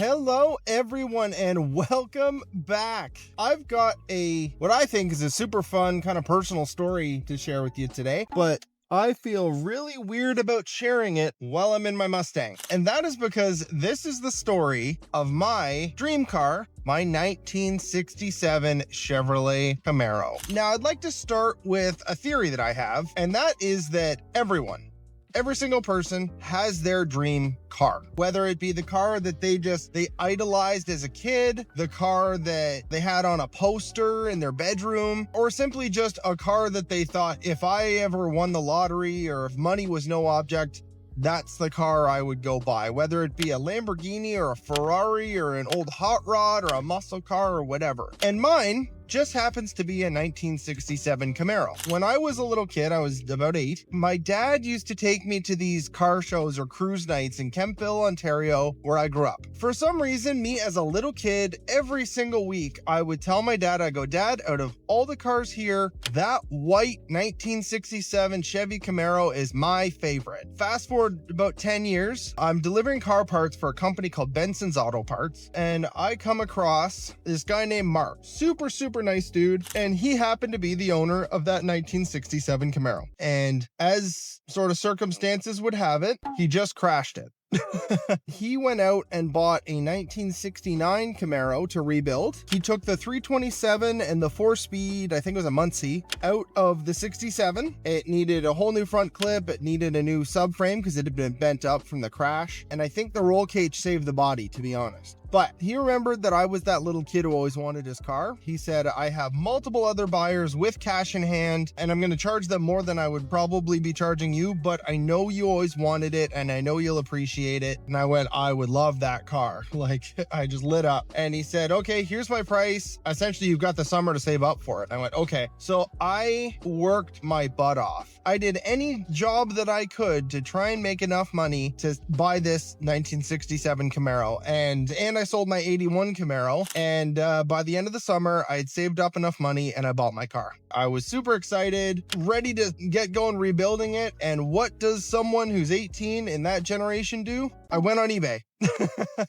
Hello everyone and welcome back. I've got what I think is a super fun kind of personal story to share with you today, but I feel really weird about sharing it while I'm in my Mustang. And that is because this is the story of my dream car, my 1967 Chevrolet Camaro. Now, I'd like to start with a theory that I have, and that is that every single person has their dream car, whether it be the car that they idolized as a kid, the car that they had on a poster in their bedroom, or simply just a car that they thought, if I ever won the lottery or if money was no object, that's the car I would go buy, whether it be a Lamborghini or a Ferrari or an old hot rod or a muscle car or whatever. And mine just happens to be a 1967 Camaro. When I was a little kid, I was about 8, my dad used to take me to these car shows or cruise nights in Kemptville, Ontario, where I grew up. For some reason, me as a little kid, every single week, I would tell my dad, I go, Dad, out of all the cars here, that white 1967 Chevy Camaro is my favorite. Fast forward about 10 years, I'm delivering car parts for a company called Benson's Auto Parts, and I come across this guy named Mark. Super nice dude, and he happened to be the owner of that 1967 Camaro. And as sort of circumstances would have it, he just crashed it. He went out and bought a 1969 Camaro to rebuild. He took the 327 and the 4-speed, I think it was a Muncie, out of the 67. It needed a whole new front clip. It needed a new subframe because it had been bent up from the crash. And I think the roll cage saved the body, to be honest. But he remembered that I was that little kid who always wanted his car. He said, I have multiple other buyers with cash in hand, and I'm going to charge them more than I would probably be charging you, but I know you always wanted it, and I know you'll appreciate it. And I went, I would love that car. Like, I just lit up. And he said, okay, here's my price. Essentially, you've got the summer to save up for it. I went, okay. So I worked my butt off. I did any job that I could to try and make enough money to buy this 1967 Camaro. And I sold my 81 Camaro, and by the end of the summer, I had saved up enough money and I bought my car. I was super excited, ready to get going rebuilding it. And what does someone who's 18 in that generation do? I went on eBay.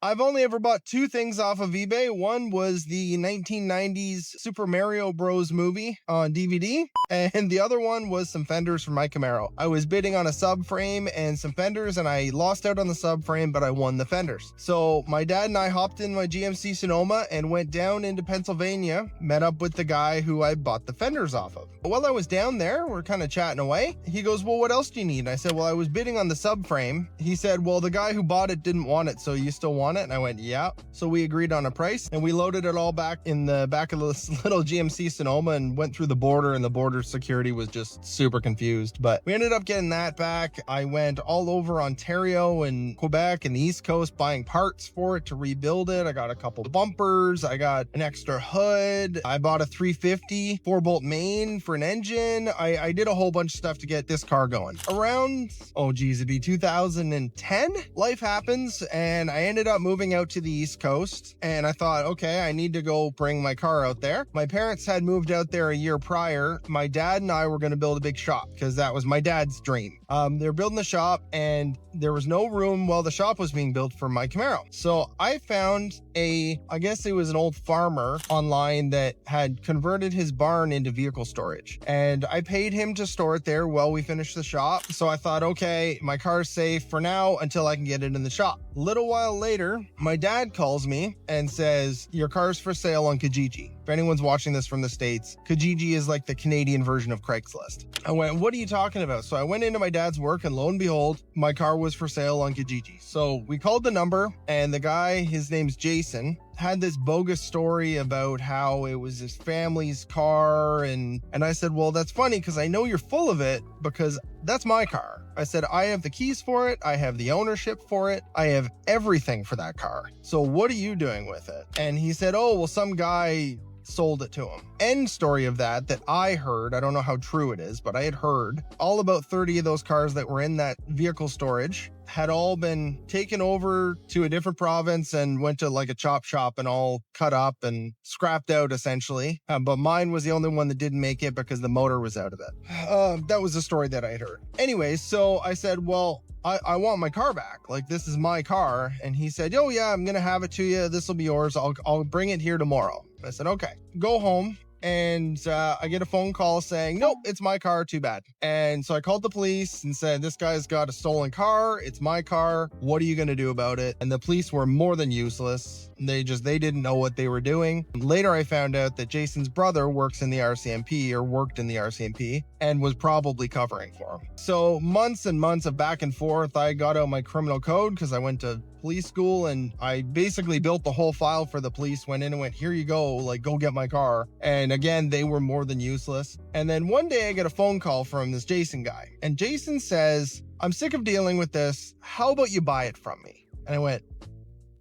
I've only ever bought 2 things off of eBay. One was the 1990s Super Mario Bros. Movie on DVD, and the other one was some fenders for my Camaro. I was bidding on a subframe and some fenders, and I lost out on the subframe, but I won the fenders. So my dad and I hopped in my GMC Sonoma and went down into Pennsylvania, met up with the guy who I bought the fenders off of. While I was down there, we're kind of chatting away. He goes, well, what else do you need? And I said, well, I was bidding on the subframe. He said, well, the guy who bought it didn't want it, so you still want it? And I went, yeah. So we agreed on a price, and we loaded it all back in the back of this little GMC Sonoma and went through the border, and the border security was just super confused. But we ended up getting that back. I went all over Ontario and Quebec and the East Coast buying parts for it to rebuild it. I got a couple bumpers. I got an extra hood. I bought a 350 4-bolt main for an engine. I did a whole bunch of stuff to get this car going. Around, it'd be 2010, life happens, and I ended up moving out to the East Coast, and I thought, okay, I need to go bring my car out there. My parents had moved out there a year prior. My dad and I were going to build a big shop because that was my dad's dream. They were building the shop, and there was no room while the shop was being built for my Camaro. So I found I guess it was an old farmer online that had converted his barn into vehicle storage, and I paid him to store it there while we finished the shop. So I thought, okay, my car's safe for now until I can get it in the shop. A little while later, my dad calls me and says, your car's for sale on Kijiji. If anyone's watching this from the States, Kijiji is like the Canadian version of Craigslist. I went, what are you talking about? So I went into my dad's work, and lo and behold, my car was for sale on Kijiji. So we called the number, and the guy, his name's Jason, had this bogus story about how it was his family's car. And I said, well, that's funny because I know you're full of it because that's my car. I said, I have the keys for it. I have the ownership for it. I have everything for that car. So what are you doing with it? And he said, oh, well, some guy sold it to him. End story of that I heard, I don't know how true it is, but I had heard all about 30 of those cars that were in that vehicle storage had all been taken over to a different province and went to like a chop shop and all cut up and scrapped out essentially. But mine was the only one that didn't make it because the motor was out of it. That was the story that I had heard. Anyways, so I said, well, I want my car back. Like, this is my car. And he said, oh yeah, I'm going to have it to you. This will be yours. I'll bring it here tomorrow. I said, okay. Go home. And I get a phone call saying, nope, it's my car, too bad. And so I called the police and said, this guy's got a stolen car. It's my car. What are you going to do about it? And the police were more than useless. They didn't know what they were doing. Later, I found out that Jason's brother works in the RCMP, or worked in the RCMP, and was probably covering for him. So months and months of back and forth, I got out my criminal code because I went to police school, and I basically built the whole file for the police, went in and went, here you go, like, go get my car. And again, they were more than useless. And then one day I get a phone call from this Jason guy, and Jason says, I'm sick of dealing with this. How about you buy it from me? And I went,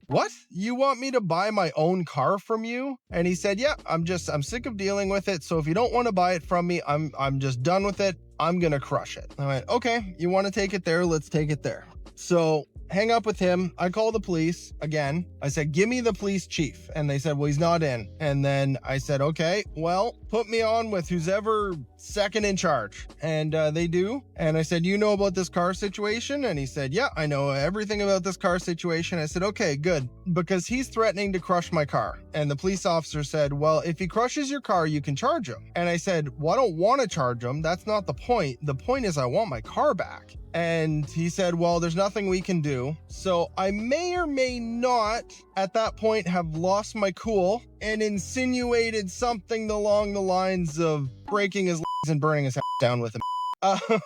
what? You want me to buy my own car from you? And he said, yeah, I'm sick of dealing with it. So if you don't want to buy it from me, I'm just done with it. I'm going to crush it. I went, okay, you want to take it there? Let's take it there. So hang up with him. I call the police again. I said, give me the police chief. And they said, well, he's not in. And then I said, okay, well, put me on with who's ever second in charge. And they do. And I said, you know about this car situation? And he said, yeah, I know everything about this car situation. I said, okay, good. Because he's threatening to crush my car. And the police officer said, well, if he crushes your car, you can charge him. And I said, well, I don't want to charge him. That's not the point. The point is I want my car back. And he said, well, there's nothing we can do. So I may or may not at that point have lost my cool and insinuated something along the lines of breaking his legs and burning his house down with him. I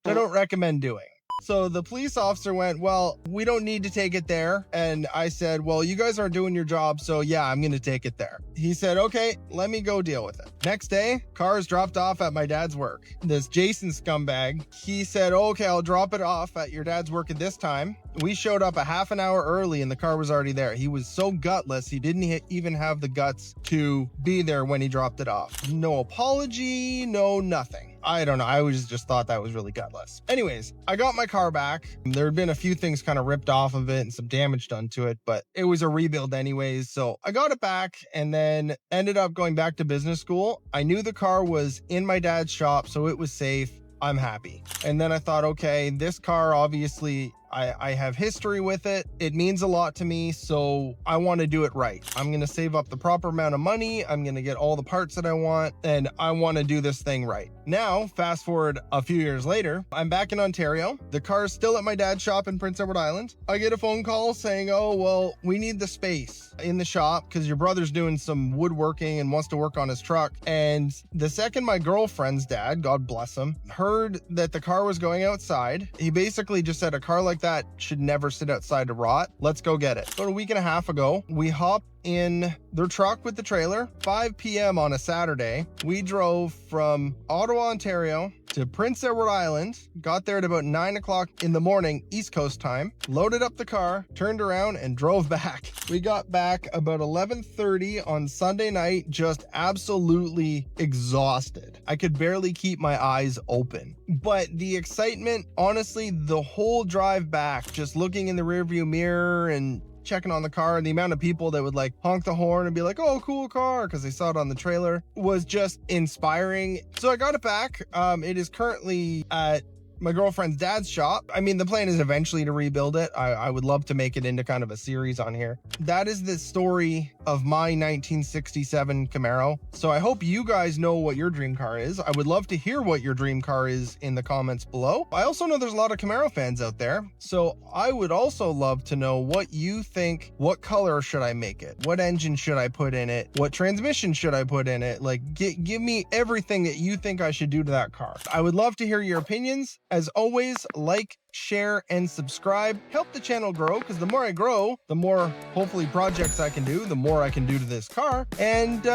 don't recommend doing. So the police officer went, well, we don't need to take it there. And I said, well, you guys aren't doing your job. So yeah, I'm going to take it there. He said, okay, let me go deal with it. Next day, car is dropped off at my dad's work. This Jason scumbag, he said, okay, I'll drop it off at your dad's work at this time. We showed up a half an hour early and the car was already there. He was so gutless, he didn't even have the guts to be there when he dropped it off. No apology, no nothing. I don't know. I just thought that was really gutless. Anyways, I got my car back. There had been a few things kind of ripped off of it and some damage done to it, but it was a rebuild anyways. So I got it back and then ended up going back to business school. I knew the car was in my dad's shop, so it was safe. I'm happy. And then I thought, okay, this car, obviously, I have history with it. It means a lot to me, so I want to do it right. I'm going to save up the proper amount of money. I'm going to get all the parts that I want, and I want to do this thing right. Now, fast forward a few years later, I'm back in Ontario. The car is still at my dad's shop in Prince Edward Island. I get a phone call saying, oh, well, we need the space in the shop because your brother's doing some woodworking and wants to work on his truck. And the second my girlfriend's dad, God bless him, heard that the car was going outside, he basically just said, a car like that should never sit outside to rot. Let's go get it. About a week and a half ago, we hopped in their truck with the trailer. 5 p.m. on a Saturday, we drove from Ottawa, Ontario to Prince Edward Island, got there at about 9 o'clock in the morning, East Coast time, loaded up the car, turned around and drove back. We got back about 11:30 on Sunday night, just absolutely exhausted. I could barely keep my eyes open. But the excitement, honestly, the whole drive back, just looking in the rearview mirror and checking on the car, and the amount of people that would like honk the horn and be like, oh, cool car, because they saw it on the trailer, was just inspiring. So I got it back. It is currently at my girlfriend's dad's shop. I mean, the plan is eventually to rebuild it. I would love to make it into kind of a series on here. That is the story of my 1967 Camaro. So I hope you guys know what your dream car is. I would love to hear what your dream car is in the comments below. I also know there's a lot of Camaro fans out there. So I would also love to know what you think. What color should I make it? What engine should I put in it? What transmission should I put in it? Like, give me everything that you think I should do to that car. I would love to hear your opinions. As always, like, share, and subscribe. Help the channel grow, because the more I grow, the more hopefully projects I can do, the more I can do to this car. And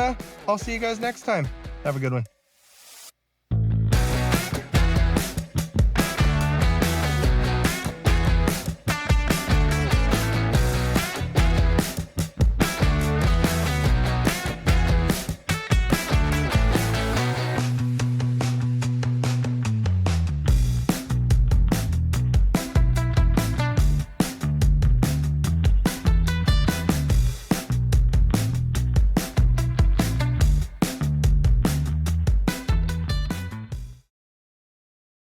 I'll see you guys next time. Have a good one.